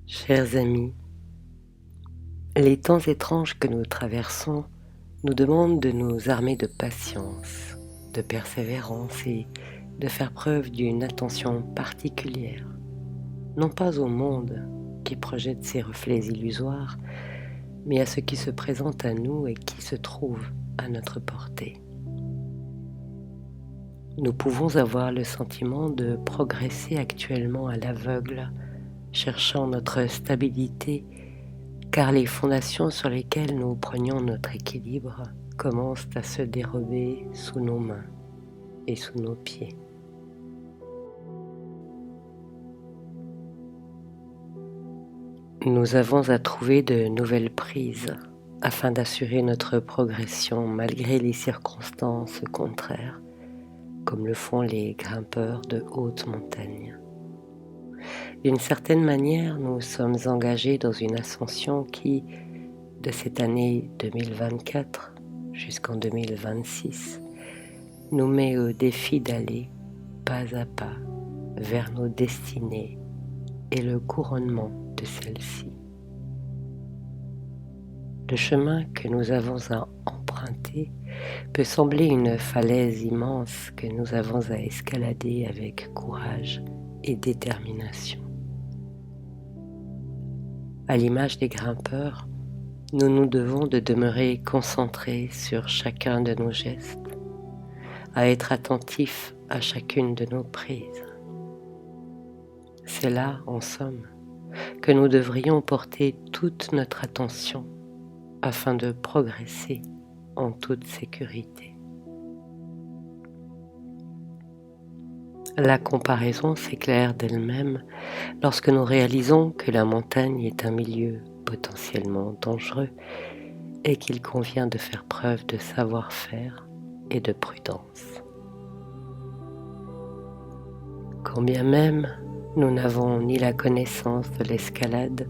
Chers amis, les temps étranges que nous traversons nous demandent de nous armer de patience, de persévérance et de faire preuve d'une attention particulière, non pas au monde qui projette ses reflets illusoires, mais à ce qui se présente à nous et qui se trouve à notre portée. Nous pouvons avoir le sentiment de progresser actuellement à l'aveugle, cherchant notre stabilité, car les fondations sur lesquelles nous prenions notre équilibre commencent à se dérober sous nos mains et sous nos pieds. Nous avons à trouver de nouvelles prises afin d'assurer notre progression malgré les circonstances contraires, comme le font les grimpeurs de hautes montagnes. D'une certaine manière, nous sommes engagés dans une ascension qui, de cette année 2024 jusqu'en 2026, nous met au défi d'aller pas à pas vers nos destinées et le couronnement de celles-ci. Le chemin que nous avons à emprunter peut sembler une falaise immense que nous avons à escalader avec courage et détermination. À l'image des grimpeurs, nous nous devons de demeurer concentrés sur chacun de nos gestes, à être attentifs à chacune de nos prises. C'est là, en somme, que nous devrions porter toute notre attention afin de progresser en toute sécurité. La comparaison s'éclaire d'elle-même lorsque nous réalisons que la montagne est un milieu potentiellement dangereux et qu'il convient de faire preuve de savoir-faire et de prudence. Quand bien même nous n'avons ni la connaissance de l'escalade,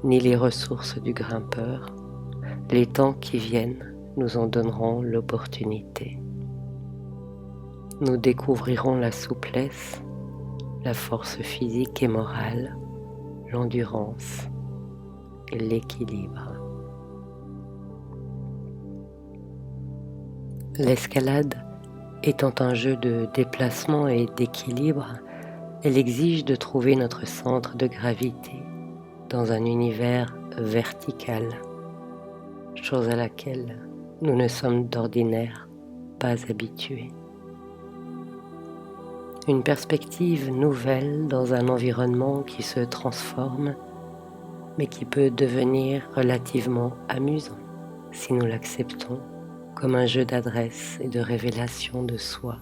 ni les ressources du grimpeur, les temps qui viennent nous en donneront l'opportunité. Nous découvrirons la souplesse, la force physique et morale, l'endurance et l'équilibre. L'escalade étant un jeu de déplacement et d'équilibre, elle exige de trouver notre centre de gravité dans un univers vertical, chose à laquelle nous ne sommes d'ordinaire pas habitués. Une perspective nouvelle dans un environnement qui se transforme, mais qui peut devenir relativement amusant si nous l'acceptons comme un jeu d'adresse et de révélation de soi,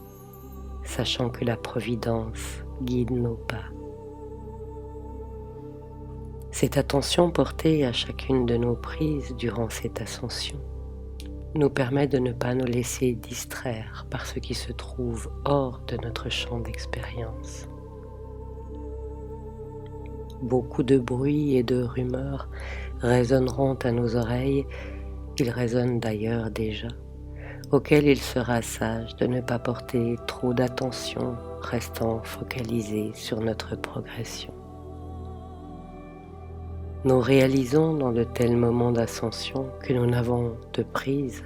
sachant que la providence guide nos pas. Cette attention portée à chacune de nos prises durant cette ascension nous permet de ne pas nous laisser distraire par ce qui se trouve hors de notre champ d'expérience. Beaucoup de bruits et de rumeurs résonneront à nos oreilles, ils résonnent d'ailleurs déjà, auxquels il sera sage de ne pas porter trop d'attention, restant focalisé sur notre progression. Nous réalisons dans de tels moments d'ascension que nous n'avons de prise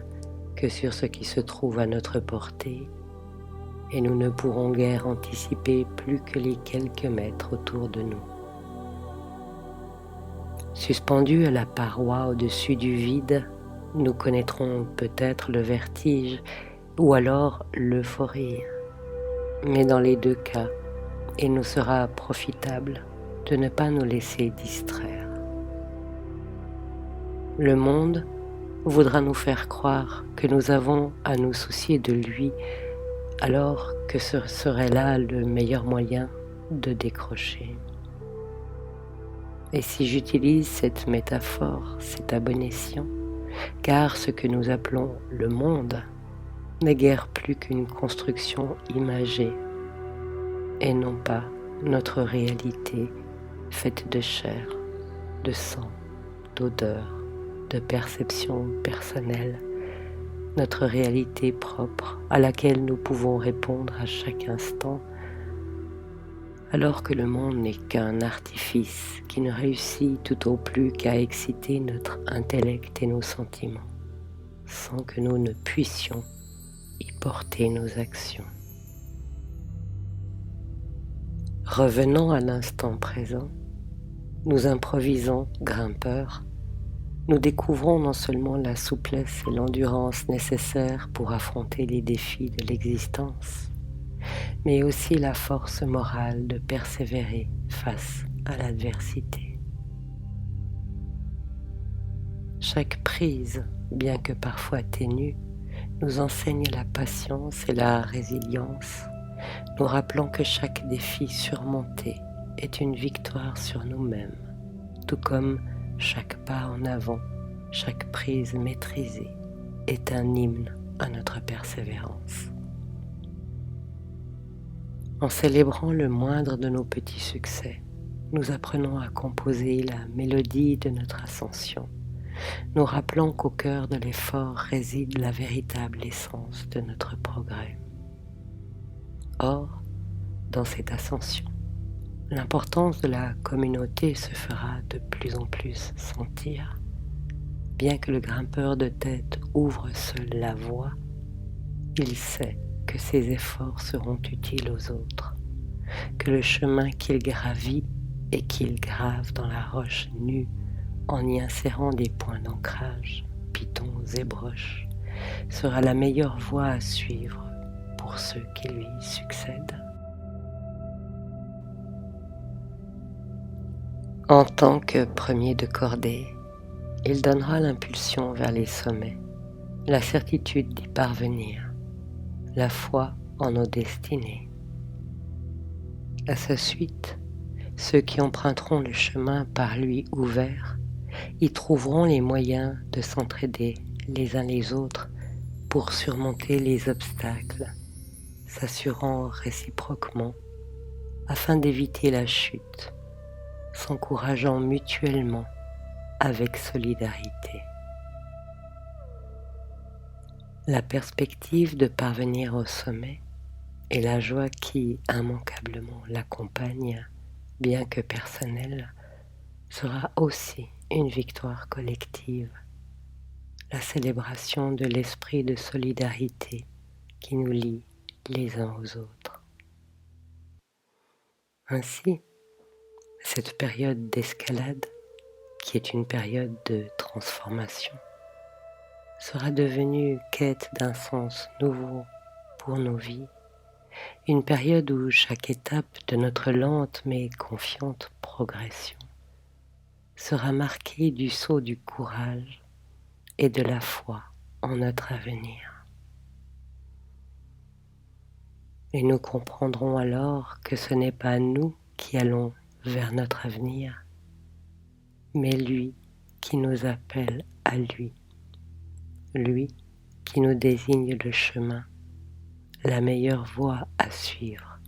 que sur ce qui se trouve à notre portée et nous ne pourrons guère anticiper plus que les quelques mètres autour de nous. Suspendus à la paroi au-dessus du vide, nous connaîtrons peut-être le vertige ou alors l'euphorie, mais dans les deux cas, il nous sera profitable de ne pas nous laisser distraire. Le monde voudra nous faire croire que nous avons à nous soucier de lui, alors que ce serait là le meilleur moyen de décrocher. Et si j'utilise cette métaphore, c'est à bon escient, car ce que nous appelons le monde n'est guère plus qu'une construction imagée, et non pas notre réalité faite de chair, de sang, d'odeur, de perception personnelle, notre réalité propre à laquelle nous pouvons répondre à chaque instant alors que le monde n'est qu'un artifice qui ne réussit tout au plus qu'à exciter notre intellect et nos sentiments, sans que nous ne puissions y porter nos actions. Revenons à l'instant présent, nous improvisons grimpeurs, nous découvrons non seulement la souplesse et l'endurance nécessaires pour affronter les défis de l'existence, mais aussi la force morale de persévérer face à l'adversité. Chaque prise, bien que parfois ténue, nous enseigne la patience et la résilience, nous rappelant que chaque défi surmonté est une victoire sur nous-mêmes, tout comme chaque pas en avant, chaque prise maîtrisée est un hymne à notre persévérance. En célébrant le moindre de nos petits succès, nous apprenons à composer la mélodie de notre ascension, nous rappelant qu'au cœur de l'effort réside la véritable essence de notre progrès. Or, dans cette ascension, l'importance de la communauté se fera de plus en plus sentir. Bien que le grimpeur de tête ouvre seul la voie, il sait que ses efforts seront utiles aux autres, que le chemin qu'il gravit et qu'il grave dans la roche nue en y insérant des points d'ancrage, pitons et broches, sera la meilleure voie à suivre pour ceux qui lui succèdent. En tant que premier de cordée, il donnera l'impulsion vers les sommets, la certitude d'y parvenir, la foi en nos destinées. À sa suite, ceux qui emprunteront le chemin par lui ouvert y trouveront les moyens de s'entraider les uns les autres pour surmonter les obstacles, s'assurant réciproquement afin d'éviter la chute, s'encourageant mutuellement avec solidarité. La perspective de parvenir au sommet et la joie qui immanquablement l'accompagne, bien que personnelle, sera aussi une victoire collective, la célébration de l'esprit de solidarité qui nous lie les uns aux autres. Ainsi, cette période d'escalade, qui est une période de transformation, sera devenue quête d'un sens nouveau pour nos vies, une période où chaque étape de notre lente mais confiante progression sera marquée du sceau du courage et de la foi en notre avenir. Et nous comprendrons alors que ce n'est pas nous qui allons vers notre avenir, mais lui qui nous appelle à lui, lui qui nous désigne le chemin, la meilleure voie à suivre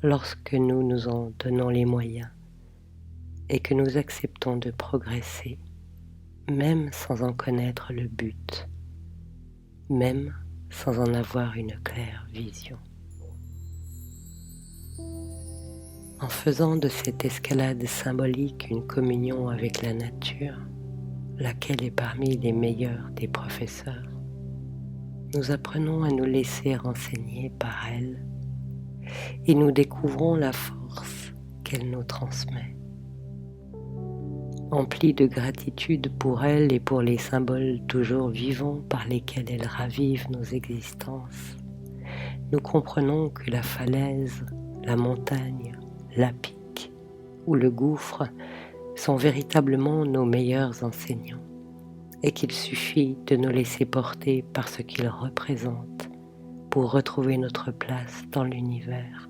lorsque nous nous en donnons les moyens et que nous acceptons de progresser, même sans en connaître le but, même sans en avoir une claire vision. En faisant de cette escalade symbolique une communion avec la nature, laquelle est parmi les meilleurs des professeurs, nous apprenons à nous laisser renseigner par elle et nous découvrons la force qu'elle nous transmet. Emplis de gratitude pour elle et pour les symboles toujours vivants par lesquels elle ravive nos existences, nous comprenons que la falaise, la montagne, la pique ou le gouffre sont véritablement nos meilleurs enseignants et qu'il suffit de nous laisser porter par ce qu'ils représentent pour retrouver notre place dans l'univers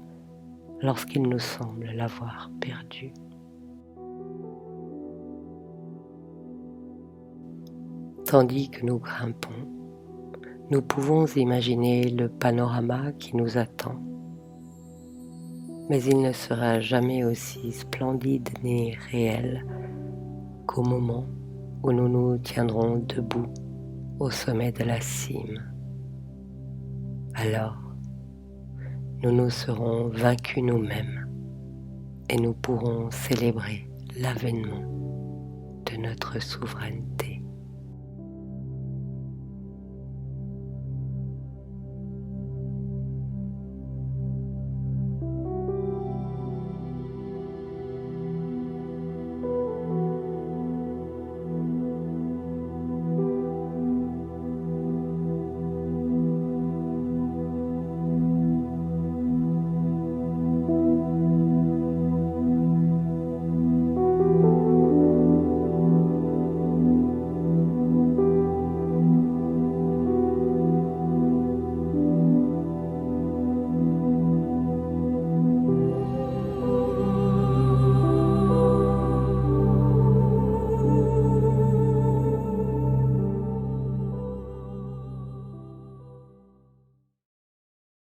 lorsqu'il nous semble l'avoir perdue. Tandis que nous grimpons, nous pouvons imaginer le panorama qui nous attend, mais il ne sera jamais aussi splendide ni réel qu'au moment où nous nous tiendrons debout au sommet de la cime. Alors, nous nous serons vaincus nous-mêmes et nous pourrons célébrer l'avènement de notre souveraineté.